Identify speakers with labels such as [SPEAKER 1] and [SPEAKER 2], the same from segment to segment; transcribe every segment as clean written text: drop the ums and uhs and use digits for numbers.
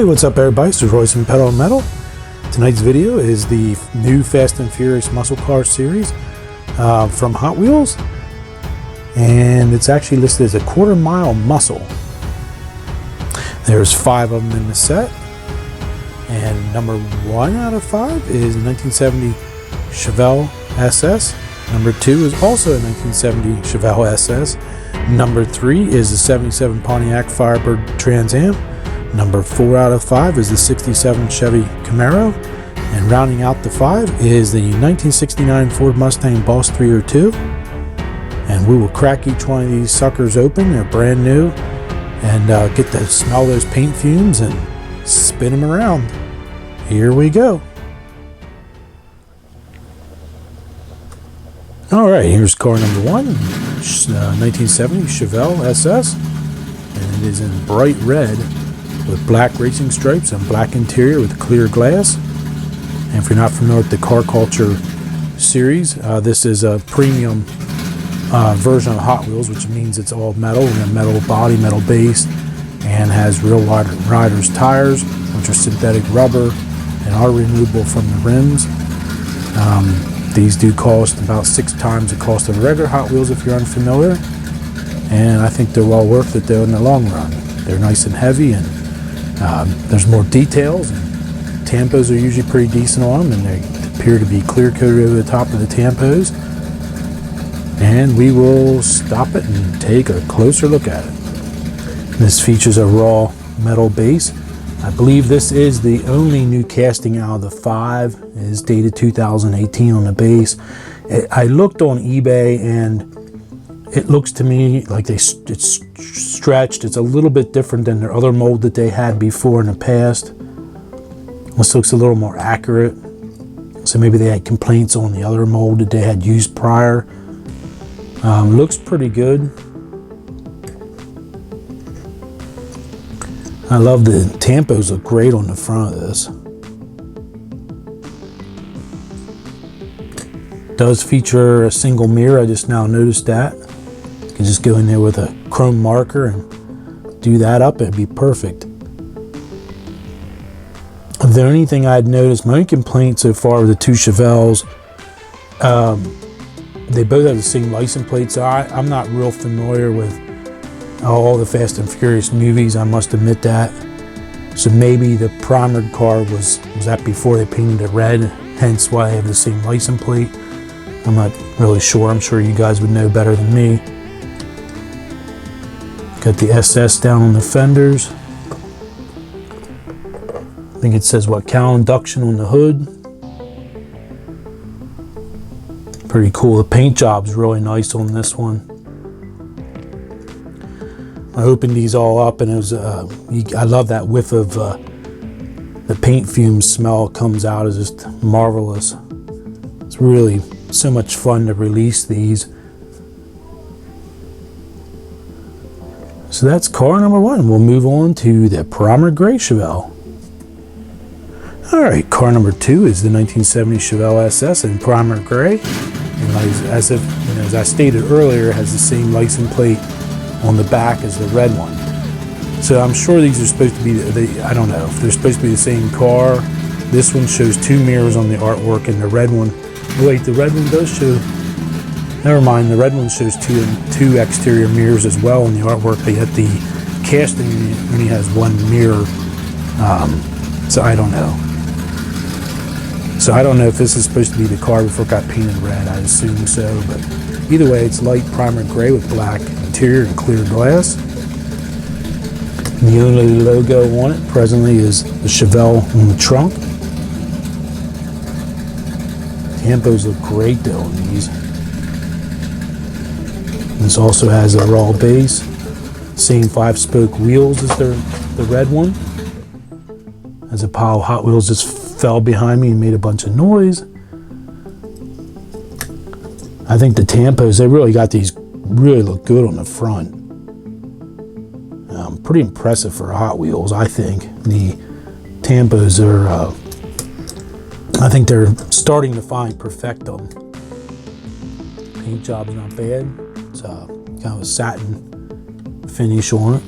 [SPEAKER 1] Hey, what's up everybody? This is Royce from Pedal and Metal. Tonight's video is the new Fast and Furious Muscle Car series from Hot Wheels. And it's actually listed as a quarter-mile muscle. There's 5 of them in the set. And number 1 out of 5 is 1970 Chevelle SS. Number 2 is also a 1970 Chevelle SS. Number 3 is the 77 Pontiac Firebird Trans Am. Number 4 out of 5 is the 67 Chevy Camaro. And rounding out the 5 is the 1969 Ford Mustang Boss 302. And we will crack each one of these suckers open. They're brand new. And get to smell those paint fumes and spin them around. Here we go. Alright, here's car number 1, 1970 Chevelle SS, and it is in bright red with black racing stripes and black interior with clear glass. And if you're not familiar with the Car Culture series, this is a premium version of Hot Wheels, which means it's all metal, and a metal body, metal base, and has real riders tires, which are synthetic rubber and are removable from the rims. These do cost about 6 times the cost of regular Hot Wheels if you're unfamiliar, and I think they're well worth it though in the long run. They're nice and heavy, and there's more details, and tampos are usually pretty decent on them, and they appear to be clear coated over the top of the tampos. And we will stop it and take a closer look at it. This features a raw metal base. I believe this is the only new casting out of the 5. It is dated 2018 on the base. I looked on eBay and it looks to me like it's stretched. It's a little bit different than their other mold that they had before in the past. This looks a little more accurate. So maybe they had complaints on the other mold that they had used prior. Looks pretty good. I love the tampos, look great on the front of this. Does feature a single mirror, I just now noticed that. You can just go in there with a chrome marker and do that up, it'd be perfect. The only thing I'd noticed, my only complaint so far with the 2 Chevelles, they both have the same license plate, so I'm not real familiar with all the Fast and Furious movies, I must admit that. So maybe the primered car was that before they painted it red, hence why they have the same license plate. I'm not really sure. I'm sure you guys would know better than me. Got the SS down on the fenders. I think it says what, cowl induction on the hood. Pretty cool. The paint job's really nice on this one. I opened these all up, and it was I love that whiff of the paint fumes smell comes out. Is just marvelous. It's really so much fun to release these. So that's car number 1. We'll move on to the Primer Gray Chevelle. Alright, car number 2 is the 1970 Chevelle SS in Primer Gray. And as I stated earlier, it has the same license plate on the back as the red one. So I'm sure these are supposed to be, I don't know if they're supposed to be the same car. This one shows 2 mirrors on the artwork, and the red one, wait, the red one does show, never mind, the red one shows two exterior mirrors as well on the artwork, but yet the casting only has 1 mirror. So I don't know. So I don't know if this is supposed to be the car before it got painted red. I assume so, but either way, it's light primer gray with black interior and clear glass. And the only logo on it presently is the Chevelle on the trunk. Tampos look great though on these. This also has a raw base. Same 5-spoke wheels as the red one. As a pile of Hot Wheels just fell behind me and made a bunch of noise. I think the tampos, they really got these, really look good on the front. Pretty impressive for Hot Wheels, I think. The tampos are, I think they're starting to find perfectum. Paint job's not bad. It's kind of a satin finish on it.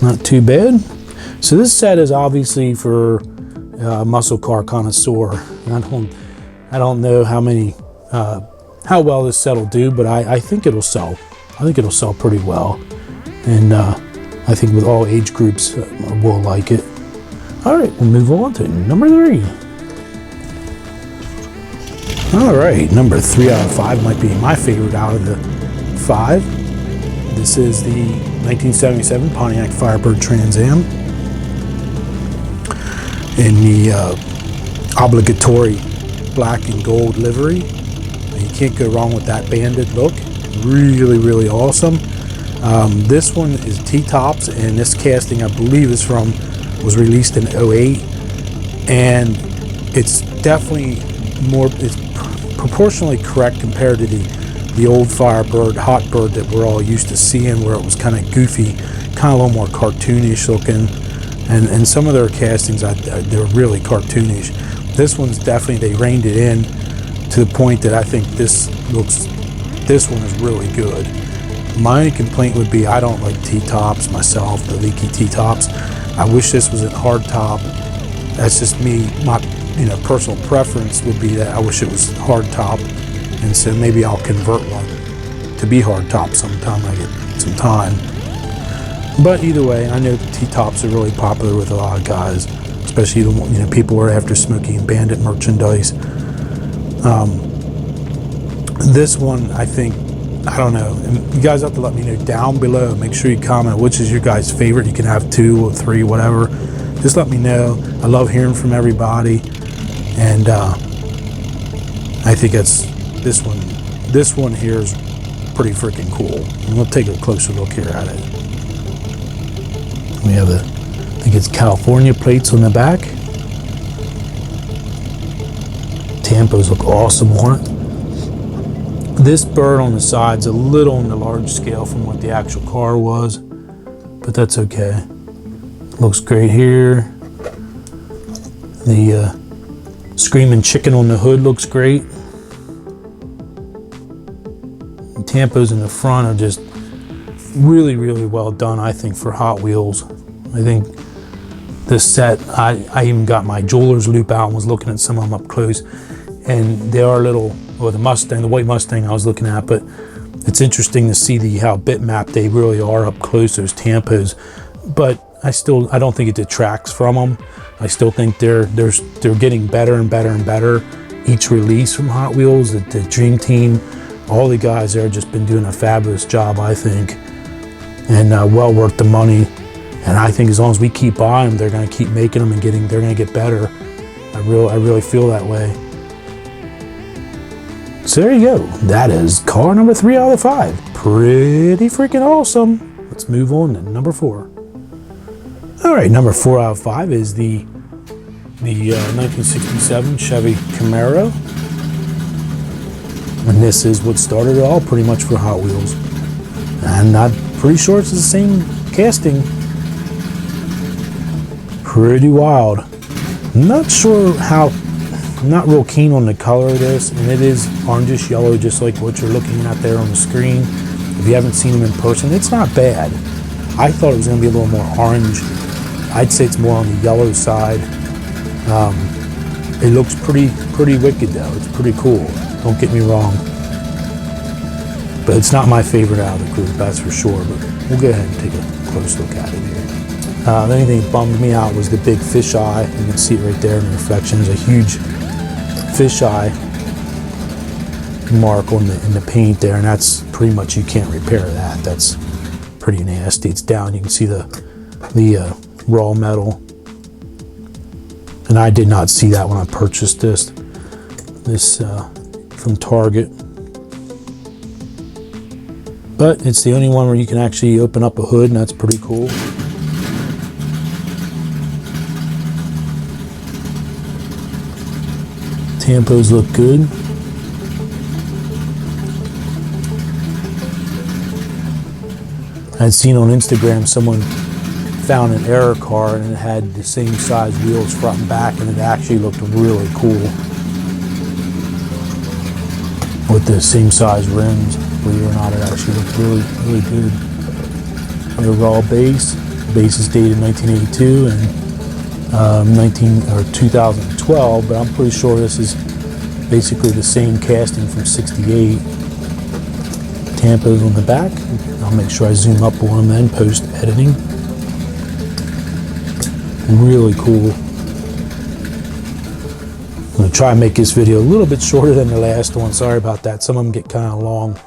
[SPEAKER 1] Not too bad. So this set is obviously for muscle car connoisseur. I don't know how well this set will do, but I think it'll sell. I think it'll sell pretty well, and I think with all age groups will like it. All right, we'll move on to number 3. All right, number 3 out of 5 might be my favorite out of the 5. This is the 1977 Pontiac Firebird Trans Am in the obligatory black and gold livery. You can't go wrong with that banded look. Really, really awesome. This one is T-tops, and this casting I believe was released in 08, and it's definitely it's proportionally correct compared to the old Firebird, Hot Bird that we're all used to seeing, where it was kind of goofy, kind of a little more cartoonish looking, and some of their castings they're really cartoonish. This one's definitely, they reined it in to the point that I think this one is really good. My only complaint would be I don't like T-tops myself, the leaky T-tops. I wish this was a hardtop. That's just me. My personal preference would be that I wish it was hardtop, and so maybe I'll convert one to be hardtop sometime I get some time. But either way, I know T-tops are really popular with a lot of guys, especially people who are after Smokey and Bandit merchandise. This one, I think, I don't know. And you guys have to let me know down below. Make sure you comment which is your guys' favorite. You can have 2 or 3, whatever. Just let me know. I love hearing from everybody, and I think that's this one. This one here is pretty freaking cool. And we'll take a closer look here at it. We have I think it's California plates on the back. Tampos look awesome on it. This bird on the side's a little on the large scale from what the actual car was, but that's okay. Looks great here. The screaming chicken on the hood looks great. The tampos in the front are just really, really well done, I think, for Hot Wheels. I think this set, I even got my jeweler's loop out and was looking at some of them up close, and they are little, or the Mustang, the white Mustang I was looking at, but it's interesting to see how bitmapped they really are up close, those tampos. But I don't think it detracts from them. I still think they're getting better and better and better each release from Hot Wheels. The Dream Team, all the guys there have just been doing a fabulous job, I think, and well worth the money. And I think as long as we keep buying them, they're going to keep making them and they're going to get better. I really feel that way. So there you go. That is car number 3 out of 5. Pretty freaking awesome. Let's move on to number 4. All right, number 4 out of 5 is the 1967 Chevy Camaro. And this is what started it all pretty much for Hot Wheels. And I'm pretty sure it's the same casting. Pretty wild. Not sure how, I'm not real keen on the color of this, and it is orangish yellow, just like what you're looking at there on the screen. If you haven't seen them in person, it's not bad. I thought it was going to be a little more orange. I'd say it's more on the yellow side. It looks pretty wicked though. It's pretty cool. Don't get me wrong. But it's not my favorite out of the group, that's for sure. But we'll go ahead and take a close look at it here. The only thing that bummed me out was the big fisheye. You can see it right there in the reflection. There's a huge fisheye mark in the paint there, and that's pretty much, you can't repair that. That's pretty nasty. It's down. You can see the raw metal, and I did not see that when I purchased this from Target. But it's the only one where you can actually open up a hood, and that's pretty cool. Tampos look good. I'd seen on Instagram someone found an error car and it had the same size wheels front and back, and it actually looked really cool with the same size rims. Believe it or not, it actually looked really, really good. The raw base. The base is dated 1982 and 2012, but I'm pretty sure this is basically the same casting from '68. Tampos on the back. I'll make sure I zoom up on them then post editing. Really cool. I'm going to try and make this video a little bit shorter than the last one. Sorry about that. Some of them get kind of long.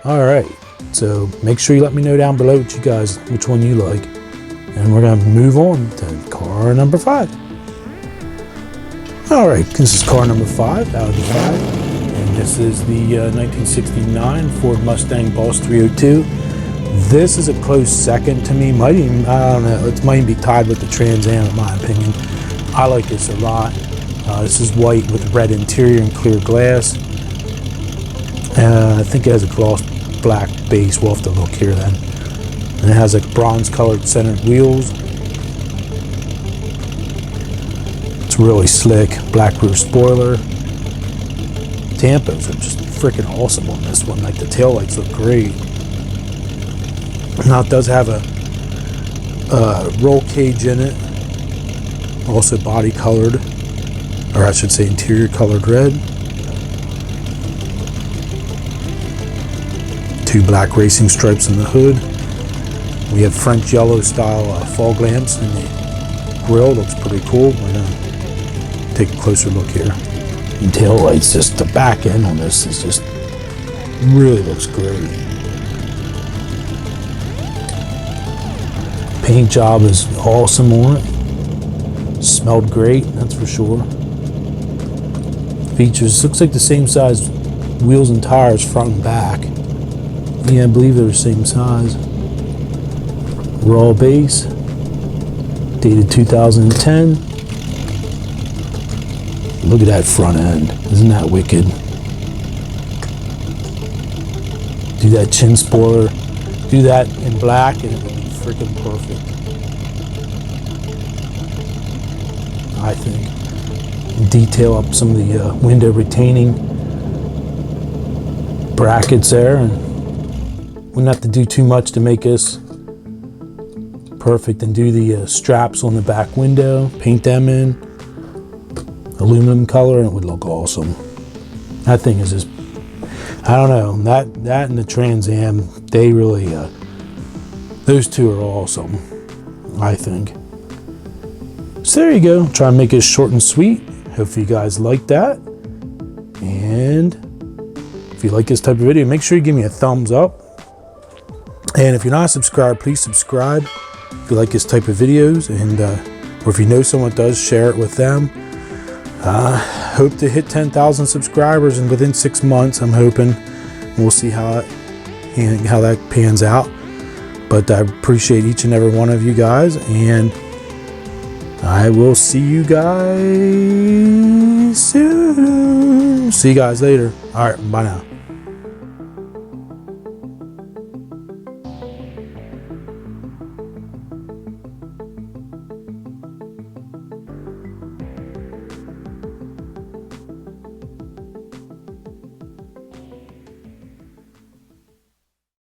[SPEAKER 1] Alright, so make sure you let me know down below which one you like. And we're going to move on to car number 5. Alright, this is car number 5 out of the 5. And this is the 1969 Ford Mustang Boss 302. This is a close second to me. I don't know, it might even be tied with the Trans Am in my opinion. I like this a lot. This is white with red interior and clear glass. I think it has a gloss black base. We'll have to look here then. And it has like bronze colored centered wheels. It's really slick. Black rear spoiler. Tampos are just freaking awesome on this one. Like the taillights look great. Now it does have a roll cage in it. Also body colored, or I should say interior colored red. 2 black racing stripes in the hood. We have French yellow style fog lamps in the grille. Looks pretty cool. We're gonna take a closer look here. And tail lights, just the back end on this is just really looks great. Paint job is awesome on it. Smelled great, that's for sure. Features, looks like the same size wheels and tires front and back. Yeah, I believe they're the same size. Raw base, dated 2010. Look at that front end, isn't that wicked? Do that chin spoiler, do that in black and it would be freaking perfect, I think. Detail up some of the window retaining brackets there, and wouldn't have to do too much to make this perfect. And do the straps on the back window, paint them in aluminum color, and it would look awesome. That thing is just, I don't know, that and the Trans Am, they really, those two are awesome, I think. So there you go. Try and make it short and sweet. Hopefully you guys like that. And if you like this type of video, make sure you give me a thumbs up. And if you're not subscribed, please subscribe if you like this type of videos. And or if you know someone that does, share it with them. Hope to hit 10,000 subscribers and within 6 months, I'm hoping. We'll see how that pans out. But I appreciate each and every one of you guys, and I will see you guys soon. See you guys later. All right, bye now.